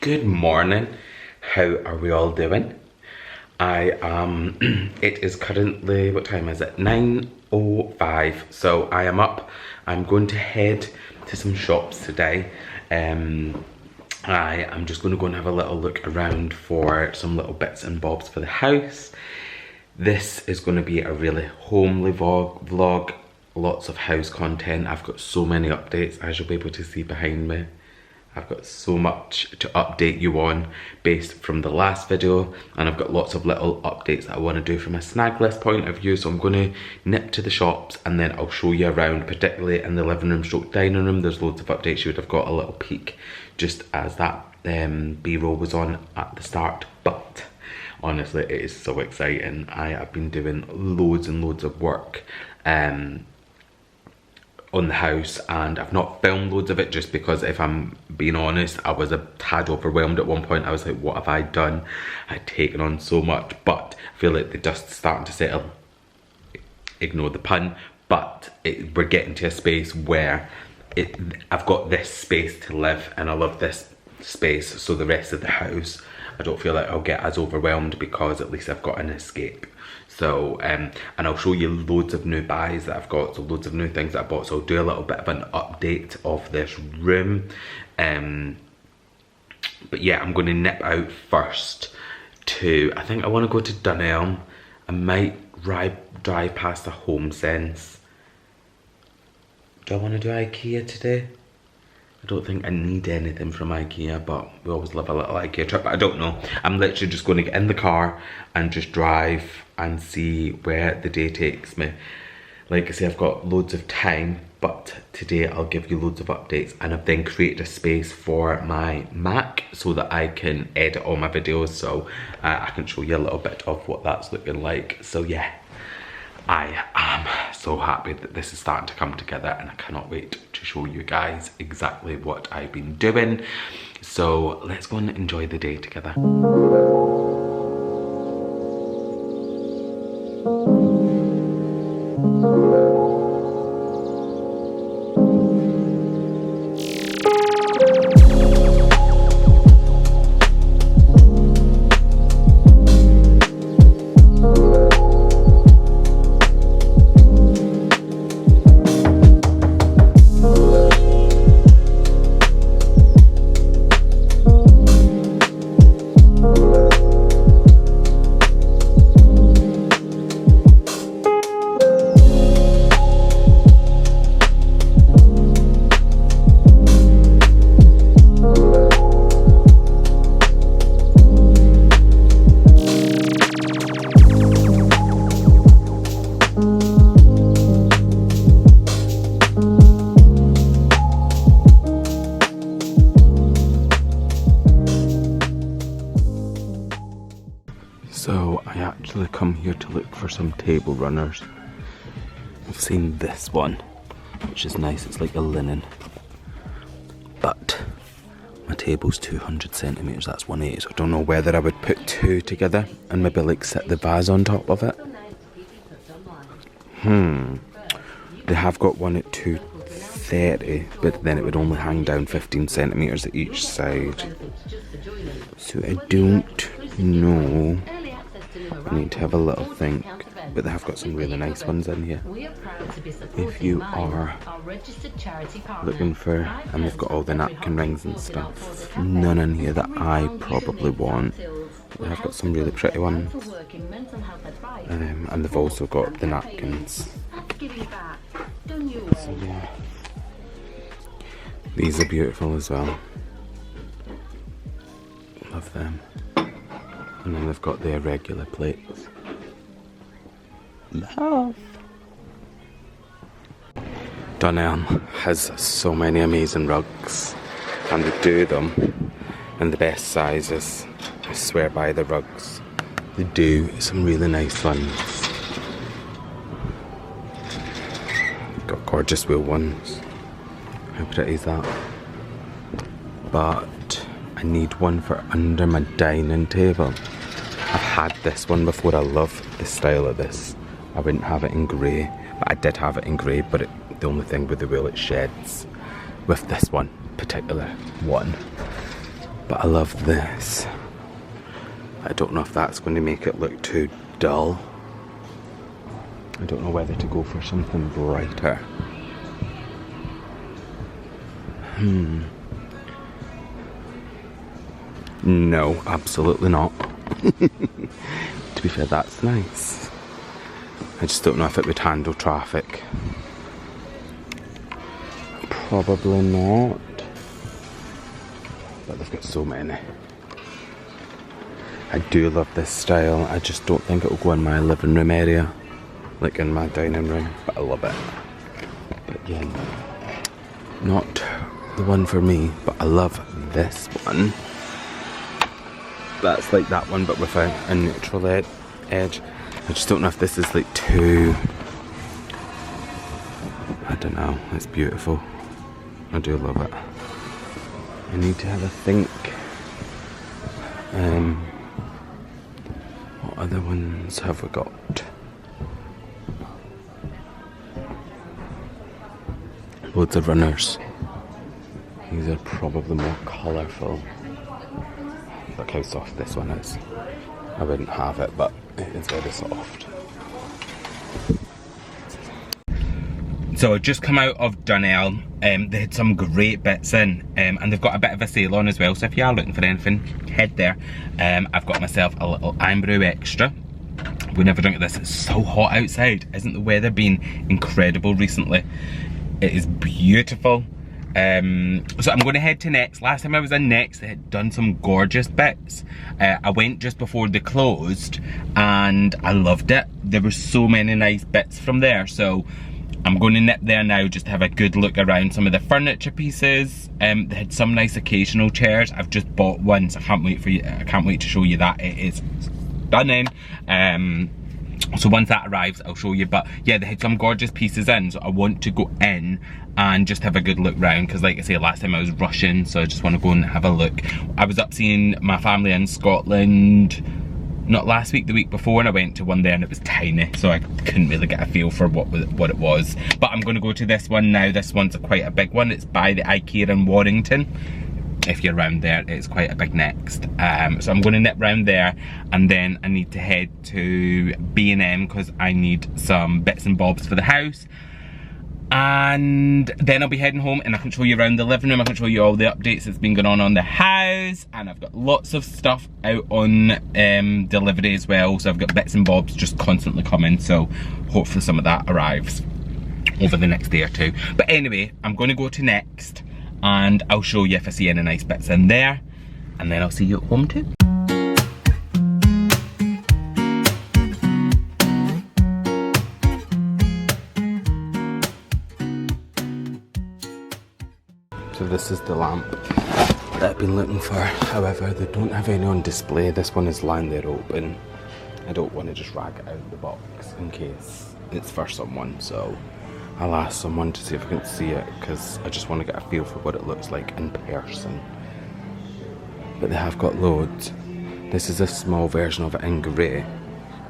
Good morning. How are we all doing? It is currently, what time is it? 9:05. So I am up. I'm going to head to some shops today. I am just going to go and have a little look around for some little bits and bobs for the house. This is going to be a really homely vlog. Lots of house content. I've got so many updates, as you'll be able to see behind me. I've got so much to update you on based from the last video, and I've got lots of little updates that I want to do from a snag list point of view. So I'm going to nip to the shops and then I'll show you around, particularly in the living room stroke dining room. There's loads of updates. You would have got a little peek just as that B-roll was on at the start, but honestly it is so exciting. I have been doing loads and loads of work on the house, and I've not filmed loads of it just because, if I'm being honest, I was a tad overwhelmed at one point. I was like, what have I done? I'd taken on so much, but I feel like the dust's starting to settle. Ignore the pun, but we're getting to a space where I've got this space to live, and I love this space, so the rest of the house I don't feel like I'll get as overwhelmed because at least I've got an escape. So, and I'll show you loads of new buys that I've got, so loads of new things that I bought. So I'll do a little bit of an update of this room. But yeah, I'm going to nip out first to, I think I want to go to Dunelm. I might drive past the Home Sense. Do I want to do IKEA today? I don't think I need anything from IKEA, but we always love a little IKEA trip. But I don't know. I'm literally just going to get in the car and just drive and see where the day takes me. Like I say, I've got loads of time, but today I'll give you loads of updates, and I've then created a space for my Mac so that I can edit all my videos, so I can show you a little bit of what that's looking like. So yeah, I am so happy that this is starting to come together, and I cannot wait to show you guys exactly what I've been doing. So let's go and enjoy the day together. So I actually come here to look for some table runners. I've seen this one, which is nice. It's like a linen, but my table's 200 centimeters. That's 180. So I don't know whether I would put two together and maybe like set the vase on top of it. They have got one at 230, but then it would only hang down 15 centimeters at each side. So I don't know. I need to have a little think, but they have got some really nice ones in here. If you are looking for, and they've got all the napkin rings and stuff. None in here that I probably want. They have got some really pretty ones, and they've also got the napkins. So yeah, these are beautiful as well. Love them. And then they've got their regular plates. Love. Dunelm has so many amazing rugs, and they do them in the best sizes. I swear by the rugs. They do some really nice ones. Got gorgeous wool ones. How pretty is that? But I need one for under my dining table. I've had this one before. I love the style of this. I wouldn't have it in grey, but I did have it in grey, but the only thing with the wool, it sheds. With this one particular one, But I love this. I don't know if that's going to make it look too dull. I don't know whether to go for something brighter. No, absolutely not. To be fair, that's nice. I just don't know if it would handle traffic. Probably not. But they've got so many. I do love this style. I just don't think it will go in my living room area, like in my dining room, but I love it. But yeah, not the one for me, but I love this one. That's like that one, but without a neutral edge. I just don't know if this is like too, I don't know, it's beautiful. I do love it. I need to have a think. What other ones have we got? Loads of runners. These are probably more colourful. Look how soft this one is. I wouldn't have it, but it is very soft. So I've just come out of Dunelm. They had some great bits in, and they've got a bit of a sale on as well, so if you are looking for anything, head there. I've got myself a little Einbrew extra. We never drink this, it's so hot outside. Isn't the weather been incredible recently? It is beautiful. So I'm going to head to Next. Last time I was in Next, they had done some gorgeous bits. I went just before they closed, and I loved it. There were so many nice bits from there, so I'm going to nip there now just to have a good look around some of the furniture pieces. They had some nice occasional chairs. I've just bought one, so I can't wait to show you that. It is stunning. So once that arrives, I'll show you. But yeah, they had some gorgeous pieces in, so I want to go in and just have a good look round, because like I say, last time I was rushing, so I just want to go and have a look. I was up seeing my family in Scotland, not last week, the week before, and I went to one there and it was tiny, so I couldn't really get a feel for what it was. But I'm going to go to this one now. This one's quite a big one. It's by the IKEA in Warrington. If you're around there, it's quite a big Next. So I'm going to nip round there, and then I need to head to B&M because I need some bits and bobs for the house. And then I'll be heading home, and I can show you around the living room. I can show you all the updates that's been going on the house, and I've got lots of stuff out on delivery as well, so I've got bits and bobs just constantly coming, so hopefully some of that arrives over the next day or two. But anyway, I'm going to go to Next, and I'll show you if I see any nice bits in there, and then I'll see you at home too. So this is the lamp that I've been looking for. However, they don't have any on display. This one is lying there open. I don't want to just drag it out of the box in case it's for someone, so I'll ask someone to see if I can see it, because I just want to get a feel for what it looks like in person. But they have got loads. This is a small version of it in grey.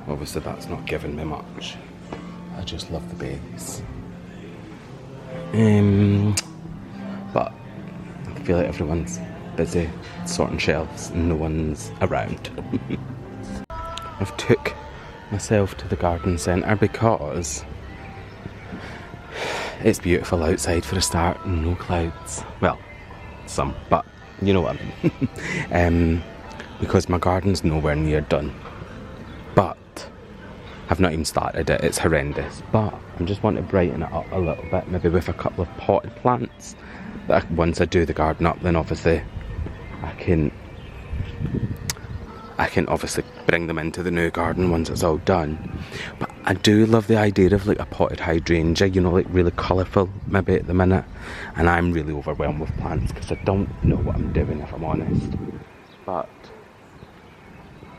Obviously that's not giving me much. I just love the base. But I feel like everyone's busy sorting shelves and no one's around. I've took myself to the garden centre because it's beautiful outside for a start, and no clouds. Well, some, but you know what I mean. Because my garden's nowhere near done. But I've not even started it, it's horrendous. But I just want to brighten it up a little bit, maybe with a couple of potted plants. That once I do the garden up, then obviously I can obviously bring them into the new garden once it's all done. But I do love the idea of like a potted hydrangea, you know, like really colourful maybe at the minute. And I'm really overwhelmed with plants because I don't know what I'm doing, if I'm honest. But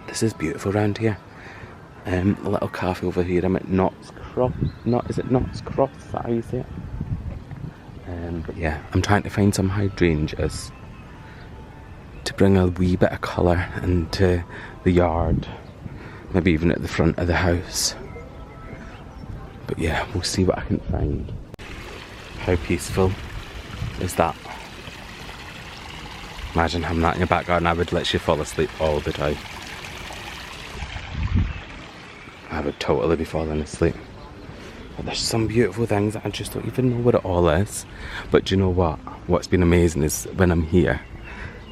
this is beautiful around here. A little cafe over here. I'm at Knott's Cross. Is it Knott's Cross? Is that how you say it? But yeah, I'm trying to find some hydrangeas to bring a wee bit of colour into the yard, maybe even at the front of the house. But yeah, we'll see what I can find. How peaceful is that? Imagine having that in your back garden. I would literally fall asleep all the time. I would totally be falling asleep. But there's some beautiful things that I just don't even know what it all is. But do you know what? What's been amazing is when I'm here,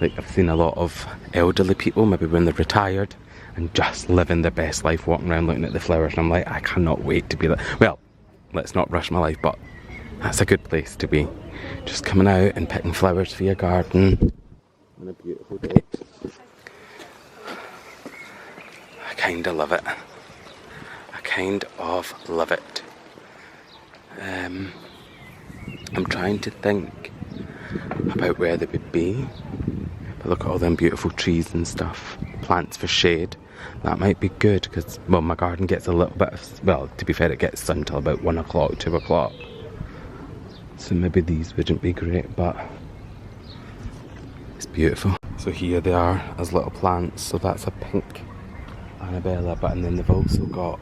like I've seen a lot of elderly people, maybe when they're retired, and just living their best life, walking around looking at the flowers, and I'm like, I cannot wait to be like, well, let's not rush my life, but that's a good place to be. Just coming out and picking flowers for your garden on a beautiful day. I kind of love it. I kind of love it. I'm trying to think about where they would be. But look at all them beautiful trees and stuff. Plants for shade. That might be good because, well, my garden gets a little bit of, well, to be fair, it gets sun till about 1 o'clock, 2 o'clock. So maybe these wouldn't be great, but it's beautiful. So here they are as little plants. So that's a pink Annabella, but and then they've also got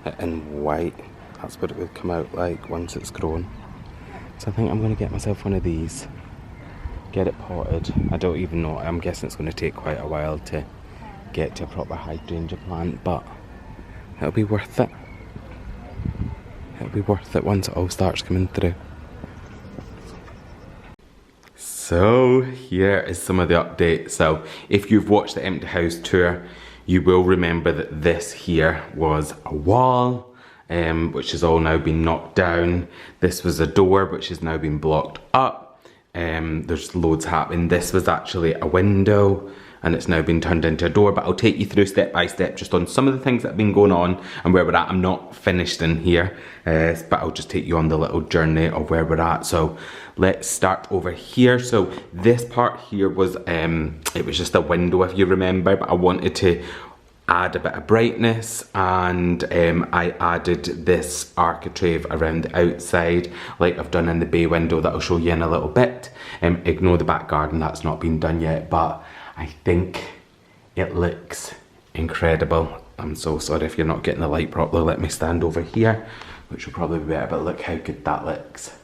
it in white. That's what it would come out like once it's grown. So I think I'm going to get myself one of these. Get it potted. I don't even know. I'm guessing it's going to take quite a while to get to a proper hydrangea plant, but it'll be worth it. It'll be worth it once it all starts coming through. So here is some of the updates. So if you've watched the empty house tour, you will remember that this here was a wall, which has all now been knocked down. This was a door, which has now been blocked up. There's loads happening. This was actually a window, and it's now been turned into a door, but I'll take you through step by step just on some of the things that have been going on and where we're at. I'm not finished in here, but I'll just take you on the little journey of where we're at. So let's start over here. So this part here was, it was just a window if you remember, but I wanted to add a bit of brightness, and I added this architrave around the outside like I've done in the bay window that I'll show you in a little bit. Ignore the back garden, that's not been done yet, but I think it looks incredible. I'm so sorry if you're not getting the light properly. Let me stand over here, which will probably be better, but look how good that looks.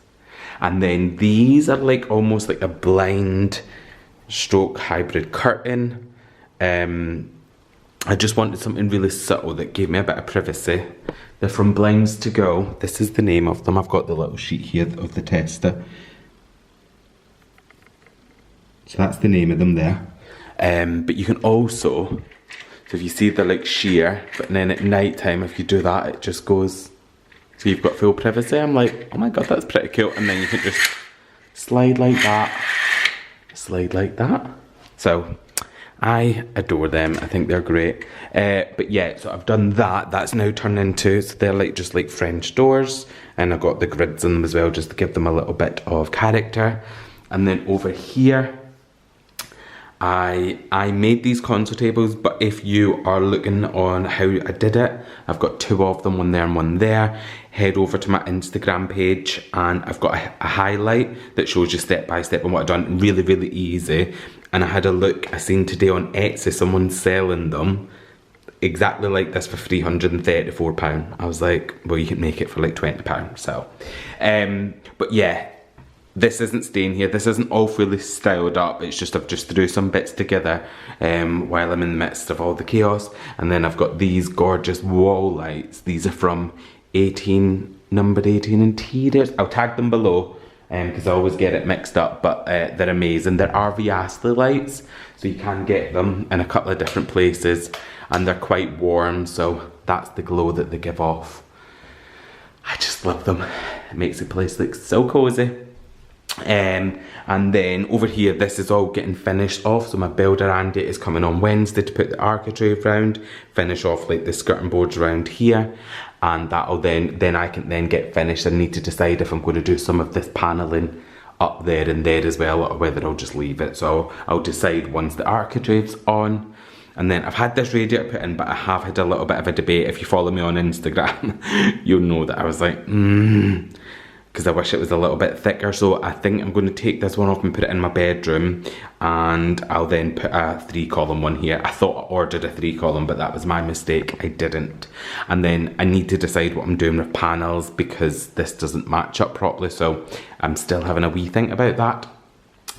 And then these are like almost like a blind stroke hybrid curtain. I just wanted something really subtle that gave me a bit of privacy. They're from Blinds to Go. This is the name of them. I've got the little sheet here of the tester. So that's the name of them there. But you can also, so if you see they're like sheer, but then at night time if you do that it just goes, so you've got full privacy. I'm like, oh my god, that's pretty cool. And then you can just slide like that, slide like that. So I adore them. I think they're great. But yeah, so I've done that. That's now turned into, so they're like just like French doors, and I've got the grids in them as well just to give them a little bit of character. And then over here, I made these console tables, but if you are looking on how I did it, I've got 2 of them, one there and one there. Head over to my Instagram page and I've got a highlight that shows you step by step on what I've done. Really, really easy. And I had a look, I seen today on Etsy, someone selling them exactly like this for £334. I was like, well, you can make it for like £20. So, but yeah. This isn't staying here, this isn't all fully styled up, it's just I've just threw some bits together while I'm in the midst of all the chaos. And then I've got these gorgeous wall lights. These are from numbered 18 Interiors. I'll tag them below because I always get it mixed up, but they're amazing. They're RV Astley lights, so you can get them in a couple of different places, and they're quite warm, so that's the glow that they give off. I just love them. It makes the place look so cozy. And then over here, this is all getting finished off. So my builder Andy is coming on Wednesday to put the architrave round, finish off like the skirting boards around here, and that'll then I can then get finished. I need to decide if I'm going to do some of this paneling up there and there as well, or whether I'll just leave it. So I'll decide once the architrave's on. And then I've had this radiator put in, but I have had a little bit of a debate. If you follow me on Instagram, you'll know that I was like, because I wish it was a little bit thicker. So I think I'm going to take this one off and put it in my bedroom, and I'll then put a 3-column one here. I thought I ordered a 3-column, but that was my mistake, I didn't. And then I need to decide what I'm doing with panels because this doesn't match up properly, so I'm still having a wee think about that.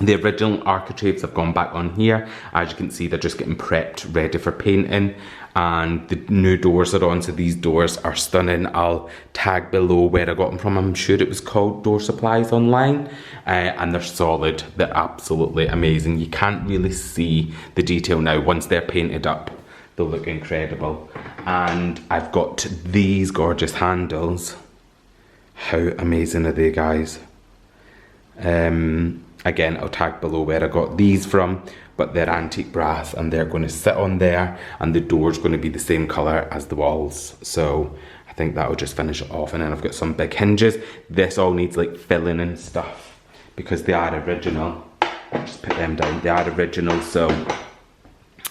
The original architraves have gone back on here. As you can see, they're just getting prepped, ready for painting. And the new doors are on, so these doors are stunning. I'll tag below where I got them from. I'm sure it was called Door Supplies online. And they're solid. They're absolutely amazing. You can't really see the detail now. Once they're painted up, they'll look incredible. And I've got these gorgeous handles. How amazing are they, guys? Again, I'll tag below where I got these from, but they're antique brass and they're going to sit on there, and the door's going to be the same colour as the walls. So I think that'll just finish it off. And then I've got some big hinges. This all needs like filling and stuff because they are original. Just put them down. They are original, so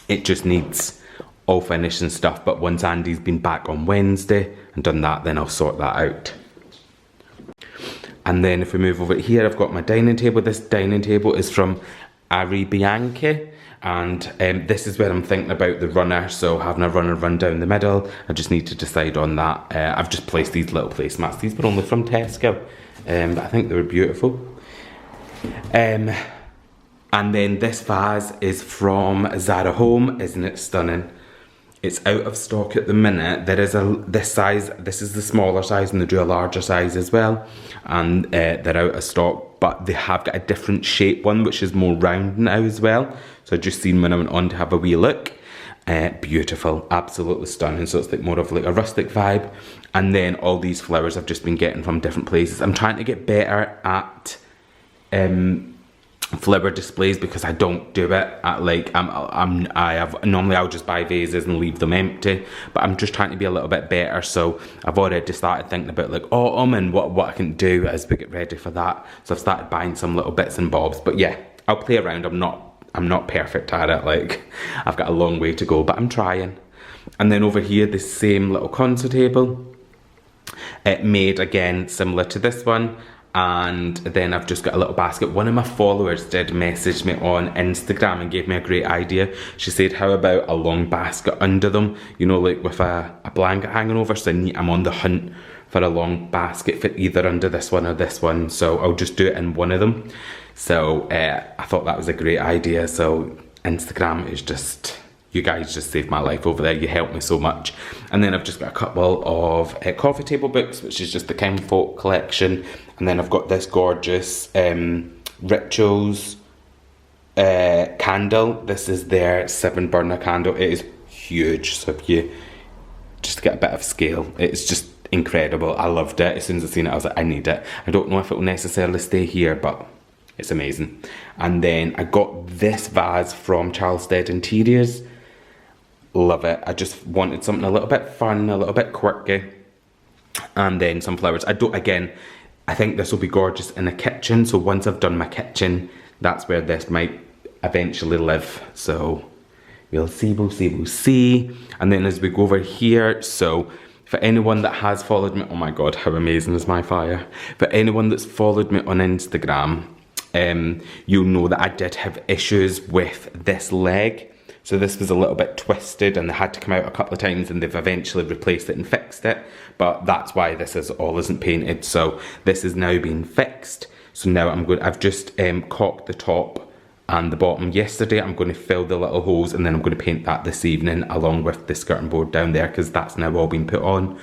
it just needs all finish and stuff. But once Andy's been back on Wednesday and done that, then I'll sort that out. And then if we move over here, I've got my dining table. This dining table is from Ari Bianchi, and this is where I'm thinking about the runner. So having a runner run down the middle, I just need to decide on that. I've just placed these little placemats. These were only from Tesco, but I think they were beautiful. And then this vase is from Zara Home. Isn't it stunning? It's out of stock at the minute. There is this size, this is the smaller size, and they do a larger size as well. And they're out of stock, but they have got a different shape one, which is more round now as well. So I just seen when I went on to have a wee look. Beautiful, absolutely stunning. So it's like more of like a rustic vibe. And then all these flowers I've just been getting from different places. I'm trying to get better at flower displays because I don't do it at like normally I'll just buy vases and leave them empty, but I'm just trying to be a little bit better. So I've already started thinking about like autumn and what I can do as we get ready for that. So I've started buying some little bits and bobs, but yeah, I'll play around. I'm not perfect at it, like I've got a long way to go, but I'm trying. And then over here, the same little console table, made again similar to this one. And then I've just got a little basket. One of my followers did message me on Instagram and gave me a great idea. She said, how about a long basket under them, you know, like with a blanket hanging over. So I'm on the hunt for a long basket for either under this one or this one, so I'll just do it in one of them. So I thought that was a great idea. So Instagram is just, you guys just saved my life over there. You helped me so much. And then I've just got a couple of coffee table books, which is just the Kind Folk collection. And then I've got this gorgeous Rituals candle. This is their 7-burner candle. It is huge. So if you just get a bit of scale, it's just incredible. I loved it. As soon as I seen it, I was like, I need it. I don't know if it will necessarily stay here, but it's amazing. And then I got this vase from Charlesstead Interiors. Love it. I just wanted something a little bit fun, a little bit quirky, and then some flowers. I think this will be gorgeous in a kitchen. So once I've done my kitchen, that's where this might eventually live. So we'll see, we'll see, we'll see. And then as we go over here, so for anyone that has followed me, oh my God, how amazing is my fire. For anyone that's followed me on Instagram, you'll know that I did have issues with this leg. So this was a little bit twisted and they had to come out a couple of times, and they've eventually replaced it and fixed it. But that's why this isn't painted. So this is now being fixed. So now I've just caulked the top and the bottom yesterday. I'm going to fill the little holes, and then I'm going to paint that this evening along with the skirting board down there, because that's now all been put on.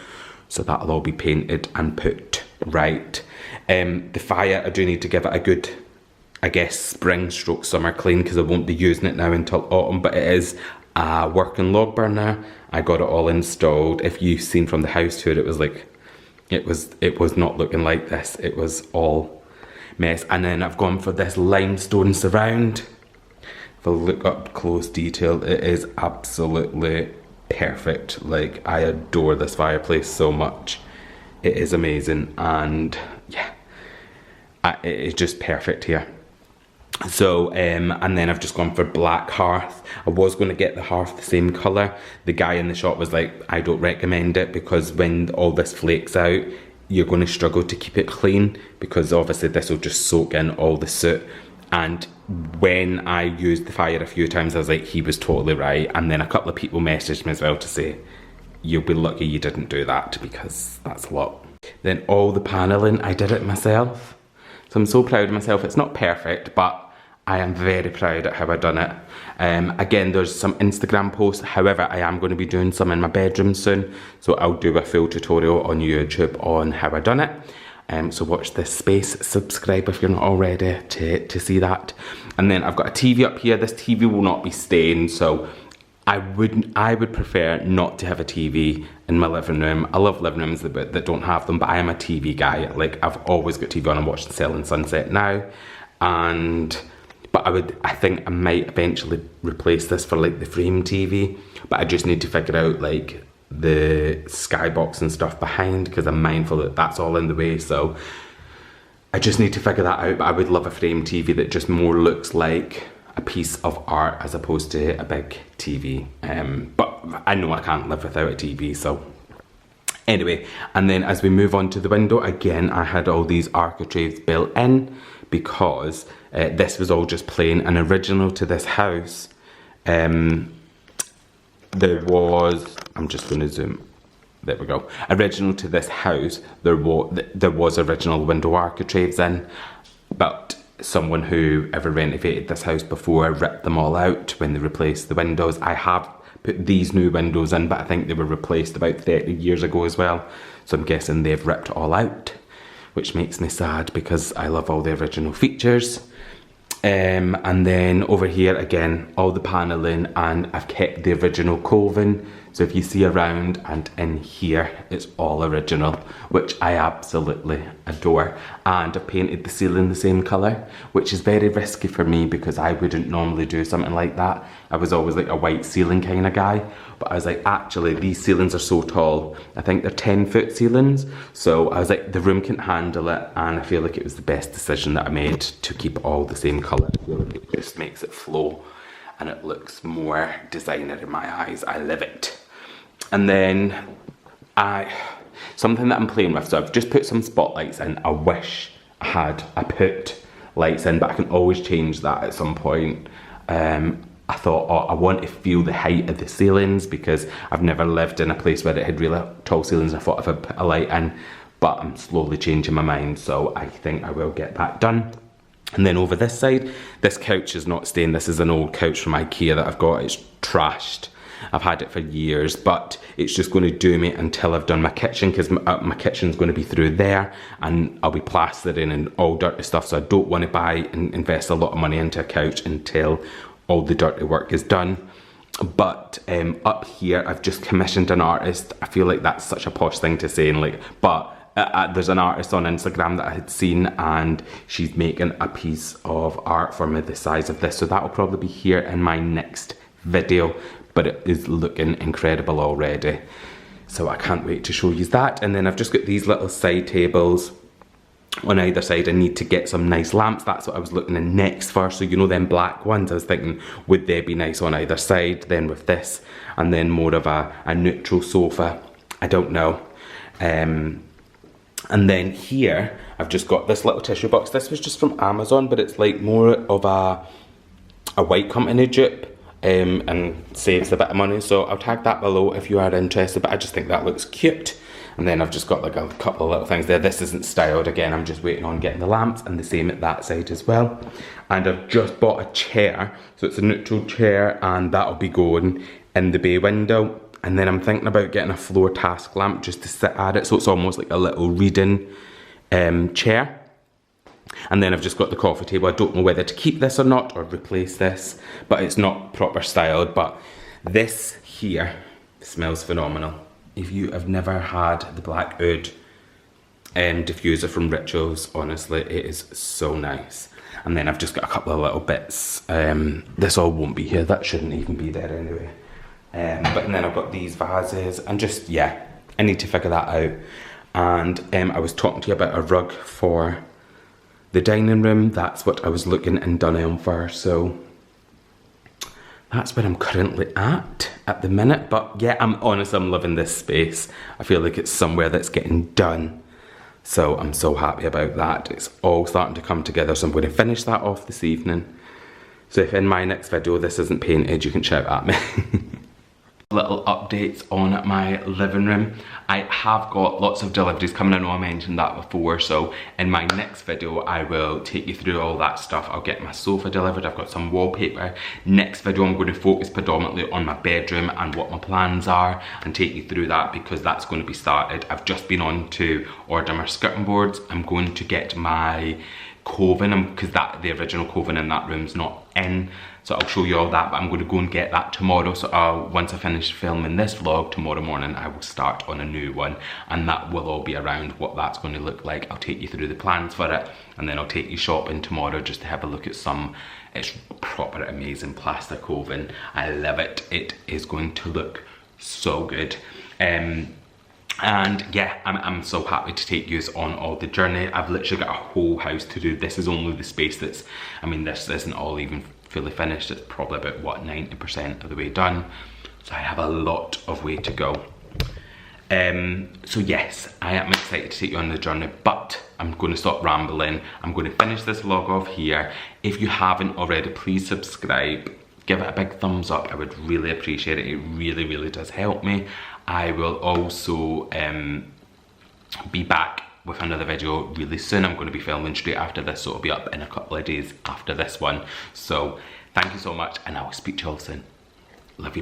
So that'll all be painted and put right. The fire, I do need to give it a good, I guess, spring stroke summer clean, because I won't be using it now until autumn. But it is a working log burner. I got it all installed. If you've seen from the house tour, it was like, it was not looking like this. It was all mess. And then I've gone for this limestone surround. If I look up close detail, it is absolutely perfect. Like, I adore this fireplace so much. It is amazing, and yeah, it is just perfect here. So and then I've just gone for black hearth. I was going to get the hearth the same colour. The guy in the shop was like, I don't recommend it, because when all this flakes out, you're going to struggle to keep it clean, because obviously this will just soak in all the soot. And when I used the fire a few times, I was like, he was totally right. And then a couple of people messaged me as well to say, you'll be lucky you didn't do that, because that's a lot. Then all the panelling, I did it myself. So I'm so proud of myself. It's not perfect, but I am very proud at how I done it. Again, there's some Instagram posts. However, I am going to be doing some in my bedroom soon. So I'll do a full tutorial on YouTube on how I done it. So watch this space, subscribe if you're not already to see that. And then I've got a TV up here. This TV will not be staying, so I would prefer not to have a TV in my living room. I love living rooms that don't have them, but I am a TV guy. Like, I've always got TV on. I'm watching Selling Sunset now. But I think I might eventually replace this for like the frame TV. But I just need to figure out like the skybox and stuff behind, because I'm mindful that that's all in the way. So I just need to figure that out. But I would love a frame TV that just more looks like a piece of art as opposed to a big TV. But I know I can't live without a TV, so anyway. And then as we move on to the window, again, I had all these architraves built in because this was all just plain. And original to this house, there was, I'm just going to zoom, there we go. Original to this house, there was original window architraves in, but someone who ever renovated this house before ripped them all out when they replaced the windows. I have put these new windows in, but I think they were replaced about 30 years ago as well. So I'm guessing they've ripped it all out, which makes me sad because I love all the original features. And then over here again, all the paneling, and I've kept the original coving. So if you see around and in here, it's all original, which I absolutely adore. And I painted the ceiling the same colour, which is very risky for me because I wouldn't normally do something like that. I was always like a white ceiling kind of guy. But I was like, actually, these ceilings are so tall. I think they're 10-foot ceilings. So I was like, the room can handle it. And I feel like it was the best decision that I made to keep it all the same colour. I feel like it just makes it flow and it looks more designer in my eyes. I love it. And then something that I'm playing with, so I've just put some spotlights in. I wish I put lights in, but I can always change that at some point. I thought, oh, I want to feel the height of the ceilings because I've never lived in a place where it had really tall ceilings. I thought if I put a light in, but I'm slowly changing my mind, so I think I will get that done. And then over this side, this couch is not staying. This is an old couch from IKEA that I've got. It's trashed. I've had it for years, but it's just going to do me until I've done my kitchen, because my kitchen's going to be through there and I'll be plastering and all dirty stuff. So I don't want to buy and invest a lot of money into a couch until all the dirty work is done. But up here, I've just commissioned an artist. I feel like that's such a posh thing to say, and like, but there's an artist on Instagram that I had seen, and she's making a piece of art for me the size of this. So that will probably be here in my next video, but it is looking incredible already. So I can't wait to show you that. And then I've just got these little side tables on either side. I need to get some nice lamps. That's what I was looking at next first. So you know them black ones, I was thinking, would they be nice on either side? Then with this, and then more of a neutral sofa. I don't know. And then here, I've just got this little tissue box. This was just from Amazon, but it's like more of a white company dupe. And saves a bit of money, so I'll tag that below if you are interested, but I just think that looks cute. And then I've just got like a couple of little things there. This isn't styled again, I'm just waiting on getting the lamps, and the same at that side as well. And I've just bought a chair, so it's a neutral chair, and that'll be going in the bay window. And then I'm thinking about getting a floor task lamp just to sit at it, so it's almost like a little reading chair. And then I've just got the coffee table. I don't know whether to keep this or not, or replace this, but it's not proper styled. But this here smells phenomenal. If you have never had the black oud diffuser from Rituals, honestly, it is so nice. And then I've just got a couple of little bits. This all won't be here. That shouldn't even be there anyway. But then I've got these vases, and just, yeah, I need to figure that out. And I was talking to you about a rug for the dining room. That's what I was looking in Dunelm for, so that's where I'm currently at the minute. But yeah, I'm loving this space. I feel like it's somewhere that's getting done, so I'm so happy about that. It's all starting to come together, so I'm going to finish that off this evening. So if in my next video this isn't painted, you can shout at me. Little updates on my living room. I have got lots of deliveries coming. I know I mentioned that before, so in my next video I will take you through all that stuff. I'll get my sofa delivered, I've got some wallpaper. Next video I'm going to focus predominantly on my bedroom and what my plans are and take you through that, because that's going to be started. I've just been on to order my skirting boards. I'm going to get my coven, because the original coven in that room's not in, so I'll show you all that, but I'm going to go and get that tomorrow. So once I finish filming this vlog tomorrow morning, I will start on a new one, and that will all be around what that's going to look like. I'll take you through the plans for it, and then I'll take you shopping tomorrow just to have a look at some. It's proper amazing plastic oven. I love it. It is going to look so good. And yeah, I'm so happy to take you on all the journey. I've literally got a whole house to do. This is only the space that's, I mean, this isn't all even fully finished. It's probably about, what, 90% of the way done. So I have a lot of way to go. So yes, I am excited to take you on the journey, but I'm going to stop rambling. I'm going to finish this vlog off here. If you haven't already, please subscribe. Give it a big thumbs up. I would really appreciate it. It really, really does help me. I will also be back with another video really soon. I'm going to be filming straight after this, so it'll be up in a couple of days after this one. So thank you so much, and I will speak to you all soon. Love you.